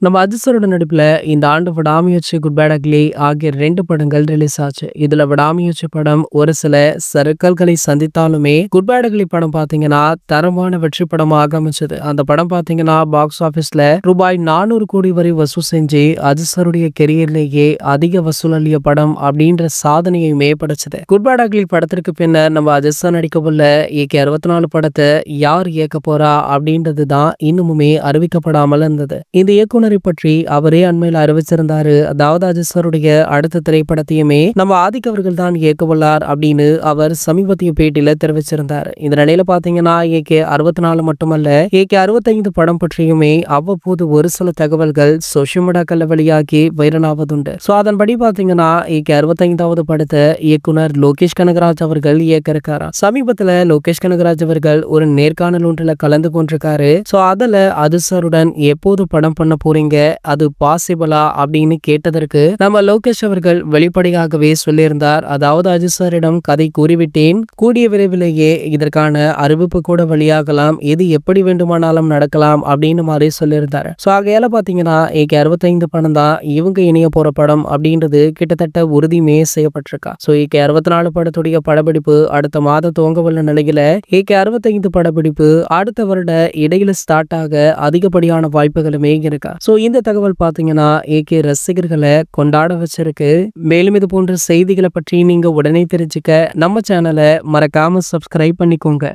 நம்ம அஜித் நடிப்புல இந்த ஆண்டு விடாமுயற்சி, குட் பேட் அக்லி ஆகிய 2 படங்கள் ரிலீஸ் ஆச்சு. இதுல விடாமுயற்சி படம் ஒரு சில சறுக்கல்களை சந்தித்தாலுமே, குட் பேட் அக்லி படம் பாத்தீங்கன்னா தரமான வெற்றி படமாக அமைஞ்சது. அந்த படம் பாத்தீங்கன்னா பாக்ஸ் ஆபீஸ்ல ரூபாய் 400 கோடி வரை வசூல் செஞ்சு அஜித் கெரியர்லேயே அதிக வசூல் அள்ளிய படம் அப்படின்ற சாதனையுமே படைச்சது. குட் பேட் அக்லி படத்திற்கு பின்னர் நம்ம அஜித் நடிக்கவுள்ள ஏகே 64 படத்தை யார் இயக்க போறா அப்படின்றது தான் இன்னுமுமே அறிவிக்கப்படாமல் இருந்தது. இந்த இயக்குனர் பற்றி அவரே அண்மையில் அறிவிச்சிருந்தாரு. அதாவது அஜித் அடுத்த திரைப்படத்தையுமே நம்ம ஆதிக் அவர்கள் தான் இயக்கவுள்ளார் அப்படின்னு அவர் சமீபத்திய பேட்டியில தெரிவிச்சிருந்தார். இந்த நிலையில பாத்தீங்கன்னா ஏகே 64 மட்டுமல்ல, ஏகே 65 படம் பற்றியுமே அவ்வப்போது ஒரு சில தகவல்கள் சோசியல் மீடியாக்கள்ல வெளியாகி வைரலாவதுண்டு. சோ அதன்படி பாத்தீங்கன்னா ஏகே 65வது படத்தை இயக்குனர் லோகேஷ் கனகராஜ் அவர்கள் இயக்க இருக்காராம். சமீபத்துல லோகேஷ் கனகராஜ் அவர்கள் ஒரு நேர்காணல் ஒன்றில் கலந்து கொண்டிருக்காரு. சோ அதுல அஜித் எப்போது படம் பண்ண போறீங்க, அது பாசிபிளா அப்படின்னு கேட்டதற்கு நம்ம லோகேஷ் அவர்கள் வெளிப்படையாகவே சொல்லியிருந்தார். அதாவது அஜித் சாரிடம் கதை கூறிவிட்டேன், கூடிய விரைவிலேயே இதற்கான அறிவிப்பு கூட வெளியாகலாம், எது எப்படி வேண்டுமானாலும் நடக்கலாம் அப்படின்னு மாதிரி சொல்லியிருந்தாரு. சோ ஆகையால பாத்தீங்கன்னா ஏகே 65 படம் தான் இவங்க இணைய போற படம் அப்படின்றது கிட்டத்தட்ட உறுதியுமே செய்யப்பட்டிருக்கா. சோ ஏகே 64 படத்துடைய படப்பிடிப்பு அடுத்த மாதம் துவங்கவுள்ள நிலையில ஏகே 65 படப்பிடிப்பு அடுத்த வருட இடையில ஸ்டார்ட் ஆக அதிகப்படியான வாய்ப்புகளுமே இருக்கா. சோ இந்த தகவல் பாத்தீங்கன்னா ஏகே ரசிகர்களை கொண்டாட வச்சிருக்கு. மேலும் இது போன்ற செய்திகளை பற்றி நீங்க உடனே தெரிஞ்சுக்க நம்ம சேனலை மறக்காம சப்ஸ்கிரைப் பண்ணிக்கோங்க.